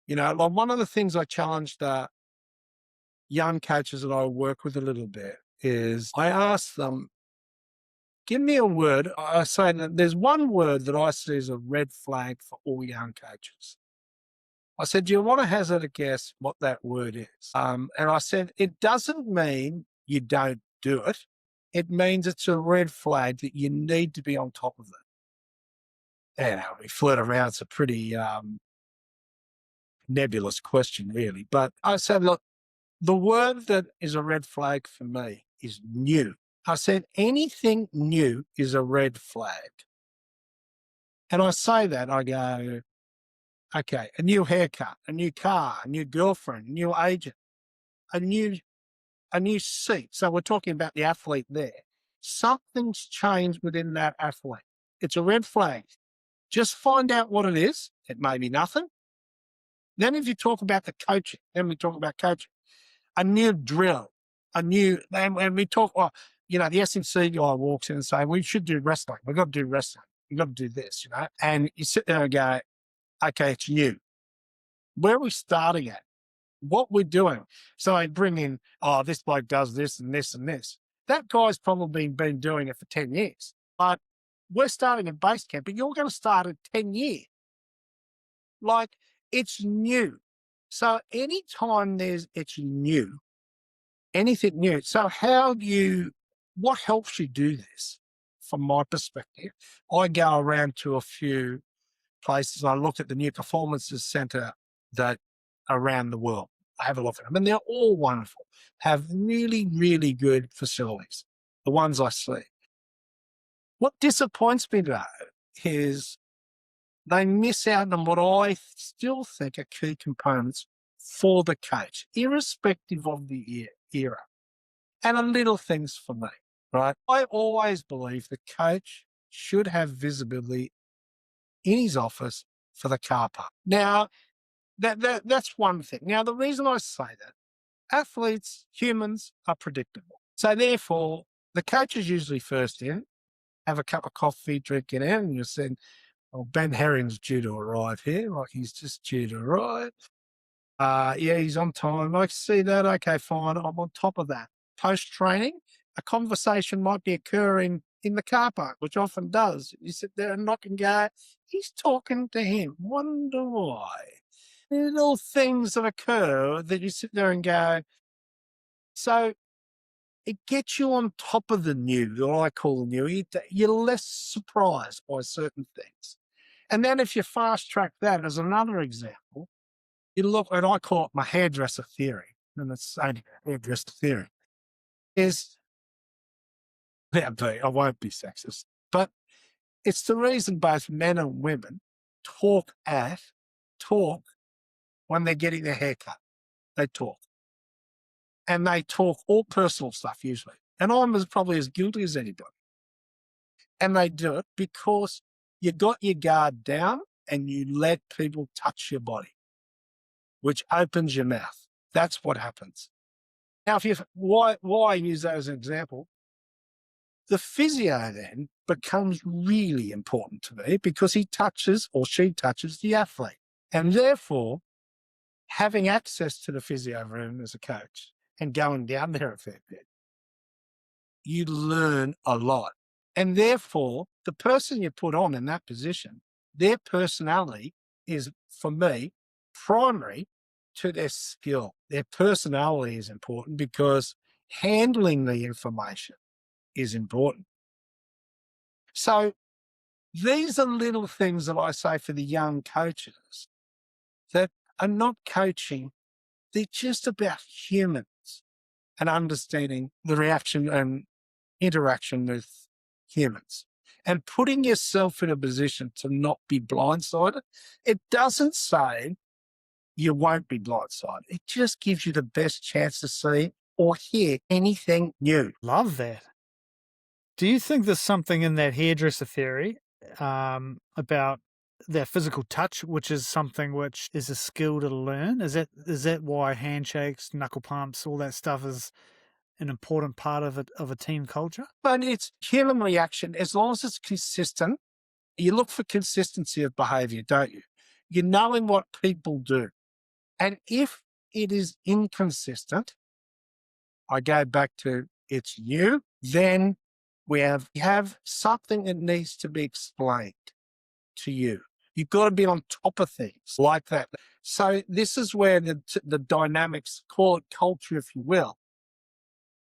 Like one of the things I challenged young coaches that I work with a little bit is I ask them, give me a word. I say that there's one word that I see as a red flag for all young coaches. I said, do you want to hazard a guess what that word is? And I said, it doesn't mean you don't do it. It means it's a red flag that you need to be on top of it. We flirt around. It's a pretty nebulous question, really. But I said, look, the word that is a red flag for me is new. I said, anything new is a red flag. And I say that, I go, okay, a new haircut, a new car, a new girlfriend, a new agent, a new seat. So we're talking about the athlete there. Something's changed within that athlete. It's a red flag. Just find out what it is. It may be nothing. Then if you talk about the coaching, then we talk about coaching, a new drill, and we talk, well, the S&C guy walks in and say, we should do wrestling. We've got to do wrestling. We've got to do this, and you sit there and go, okay, it's new. Where are we starting at? What we're doing. So I bring in, this bloke does this and this and this. That guy's probably been doing it for 10 years. But we're starting at base camp, and you're going to start at 10 years. Like, it's new. So anytime it's new, anything new. So what helps you do this? From my perspective, I go around to a few places. I look at the new performances center that around the world. I have a look at them, and they're all wonderful. Have really, really good facilities. The ones I see. What disappoints me though is they miss out on what I still think are key components for the coach, irrespective of the era, and a little things for me. Right? I always believe the coach should have visibility in his office for the car park. Now, that's one thing. Now, the reason I say that, athletes, humans are predictable. So therefore, the coach is usually first in, have a cup of coffee, drink it out, and you said, well, Ben Herring's due to arrive here. Like, he's just due to arrive. Yeah, he's on time. I see that. Okay, fine. I'm on top of that. Post-training, a conversation might be occurring in the car park, which often does. You sit there and knock and go, he's talking to him. Wonder why. Little things that occur that you sit there and go, so it gets you on top of the new, what I call the new. You're less surprised by certain things. And then if you fast track that as another example, you look, and I call it my hairdresser theory, and it's only hairdresser theory, is, I won't be sexist, but it's the reason both men and women talk when they're getting their hair cut. They talk. And they talk all personal stuff usually. And I'm probably as guilty as anybody. And they do it because you got your guard down and you let people touch your body, which opens your mouth. That's what happens. Now, why I use that as an example, the physio then becomes really important to me because he touches or she touches the athlete. And therefore, having access to the physio room as a coach and going down there a fair bit, you learn a lot. And therefore, the person you put on in that position, their personality is, for me, primary to their skill. Their personality is important because handling the information is important. So these are little things that I say for the young coaches that are not coaching. They're just about humans and understanding the reaction and interaction with humans and putting yourself in a position to not be blindsided. It doesn't say you won't be blindsided. It just gives you the best chance to see or hear anything new. Love that. Do you think there's something in that hairdresser theory about that physical touch, which is something which is a skill to learn? Is that why handshakes, knuckle pumps, all that stuff is an important part of a team culture? But it's human reaction. As long as it's consistent, you look for consistency of behavior, don't you? You're knowing what people do. And if it is inconsistent, I go back to it's new, then we have something that needs to be explained to you. You've got to be on top of things like that. So this is where the dynamics, call it culture, if you will,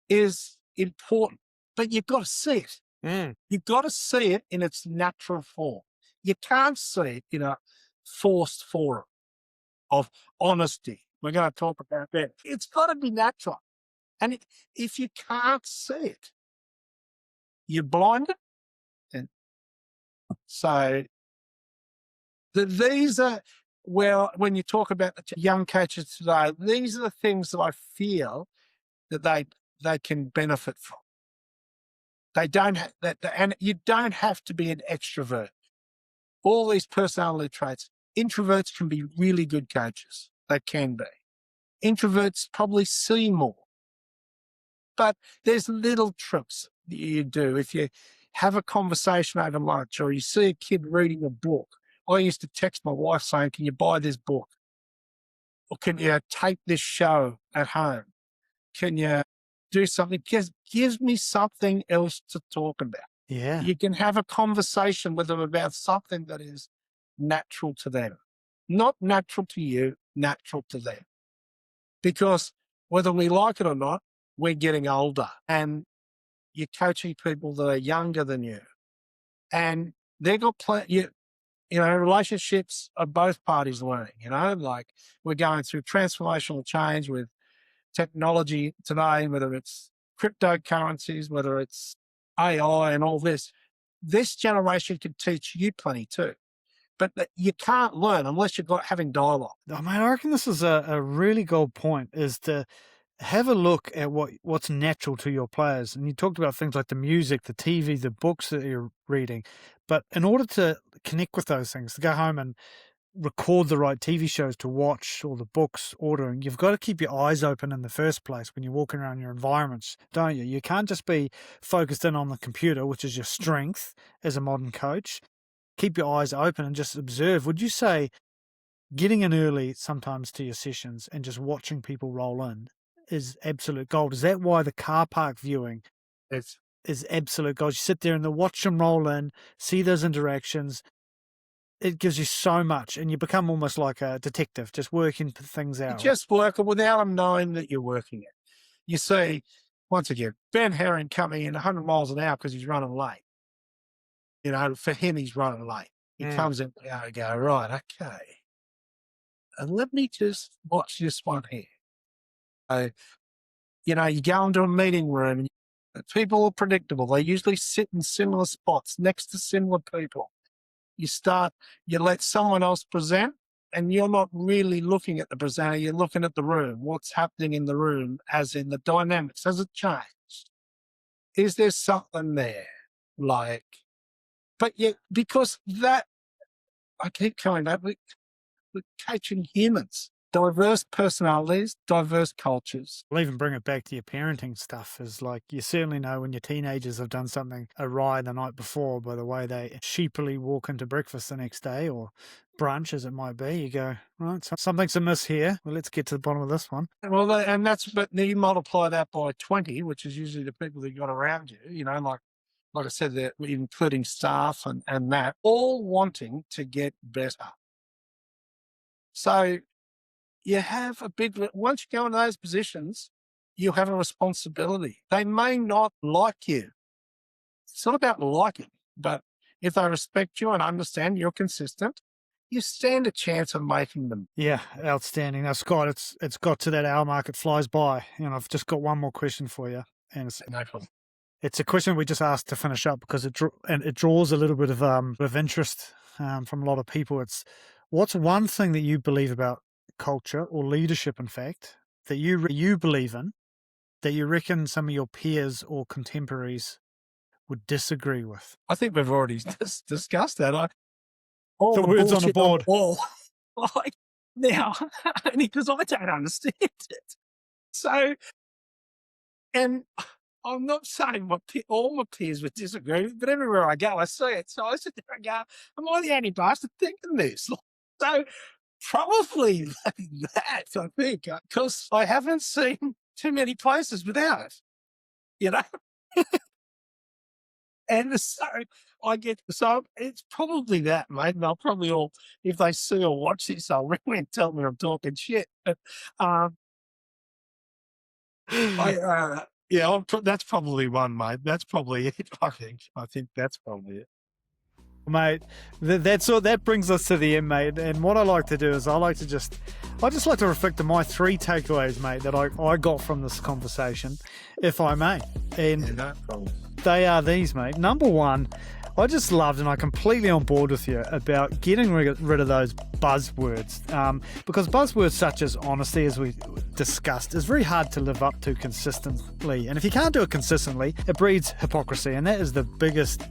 is important. But you've got to see it. You've got to see it in its natural form. You can't see it in a forced forum of honesty. We're going to talk about that. It's got to be natural. And if you can't see it, you're blinded. And so These are, well, when you talk about the young coaches today, these are the things that I feel that they can benefit from. They don't have that, and you don't have to be an extrovert. All these personality traits, introverts can be really good coaches. They can be. Introverts probably see more. But there's little tricks that you do. If you have a conversation over lunch or you see a kid reading a book, I used to text my wife saying, can you buy this book? Or can you tape this show at home? Can you do something? Just gives me something else to talk about. Yeah. You can have a conversation with them about something that is natural to them. Not natural to you, natural to them. Because whether we like it or not, we're getting older and you're coaching people that are younger than you. And they've got relationships are both parties learning, like we're going through transformational change with technology today, whether it's cryptocurrencies, whether it's AI and all this. This generation can teach you plenty too. But you can't learn unless you're having dialogue. I mean, I reckon this is a really gold point, is to have a look at what's natural to your players. And you talked about things like the music, the TV, the books that you're reading. But in order to connect with those things, to go home and record the right TV shows to watch or the books ordering, you've got to keep your eyes open in the first place when you're walking around your environments, don't you? You can't just be focused in on the computer, which is your strength as a modern coach. Keep your eyes open and just observe. Would you say getting in early sometimes to your sessions and just watching people roll in is absolute gold? Is that why the car park viewing is absolute gold? You sit there and watch them roll in, see those interactions. It gives you so much, and you become almost like a detective, just working things out. You just work it without them knowing that you're working it. You see, once again, Ben Herring coming in 100 miles an hour because he's running late. For him, he's running late. He comes in, I go, right, okay. And let me just watch this one here. You go into a meeting room, and people are predictable. They usually sit in similar spots next to similar people. You let someone else present, and you're not really looking at the presenter, you're looking at the room, what's happening in the room, as in the dynamics. Has it changed? Is there something there? Because that, I keep coming back, we're coaching humans. Diverse personalities, diverse cultures. I'll even bring it back to your parenting stuff. Is like, you certainly know when your teenagers have done something awry the night before by the way they sheepily walk into breakfast the next day or brunch, as it might be. You go, right, so something's amiss here. Well, let's get to the bottom of this one. Well, but you multiply that by 20, which is usually the people that you got around you, like I said, they're including staff and that, all wanting to get better. So you have once you go in those positions, you have a responsibility. They may not like you. It's not about liking, but if they respect you and understand you're consistent, you stand a chance of making them. Yeah, outstanding. Now, Scott, it's got to that hour mark. It flies by. And I've just got one more question for you. And No problem. It's a question we just asked to finish up because it draws a little bit of interest from a lot of people. It's, what's one thing that you believe about culture or leadership, in fact, that you believe in, that you reckon some of your peers or contemporaries would disagree with? I think we've already discussed that. The words on the board. Now, only because I don't understand it. So, and I'm not saying all my peers would disagree, but everywhere I go, I see it. So I sit there and go, am I the only bastard thinking this? So probably that, I think, because I haven't seen too many places without it, And so it's probably that, mate. And they'll probably all, if they see or watch this, they'll ring me and tell me I'm talking shit. But that's probably one, mate. That's probably it. I think that's probably it. Mate, that brings us to the end, mate. And what I like to do is I just like to reflect on my 3 takeaways, mate, that I got from this conversation, if I may. And no problem. They are these, mate. Number 1, I just loved, and I'm completely on board with you about getting rid of those buzzwords, because buzzwords such as honesty, as we discussed, is very hard to live up to consistently. And if you can't do it consistently, it breeds hypocrisy, and that is the biggest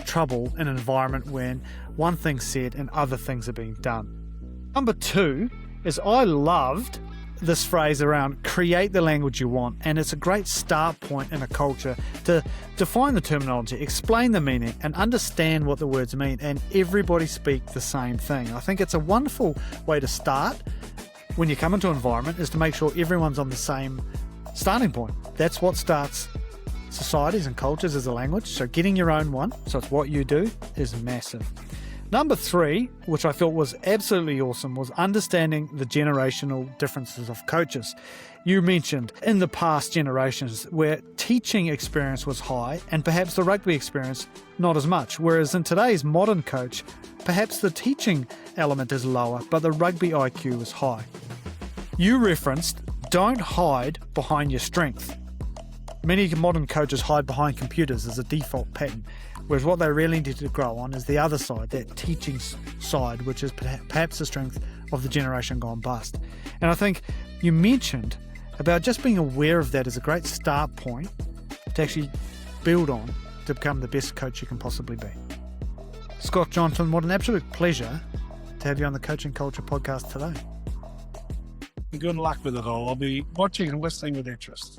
trouble in an environment when one thing's said and other things are being done. Number 2 is I loved this phrase around create the language you want, and it's a great start point in a culture to define the terminology, explain the meaning, and understand what the words mean, and everybody speak the same thing. I think it's a wonderful way to start when you come into an environment, is to make sure everyone's on the same starting point. That's what starts societies and cultures, as a language. So getting your own one, so it's what you do, is massive. Number 3, which I thought was absolutely awesome, was understanding the generational differences of coaches. You mentioned in the past generations where teaching experience was high and perhaps the rugby experience not as much, whereas in today's modern coach, perhaps the teaching element is lower, but the rugby IQ is high. You referenced, don't hide behind your strength. Many modern coaches hide behind computers as a default pattern, whereas what they really need to grow on is the other side, that teaching side, which is perhaps the strength of the generation gone bust. And I think you mentioned about just being aware of that as a great start point to actually build on to become the best coach you can possibly be. Scott Johnson, what an absolute pleasure to have you on the Coaching Culture podcast today. Good luck with it all. I'll be watching and listening with interest.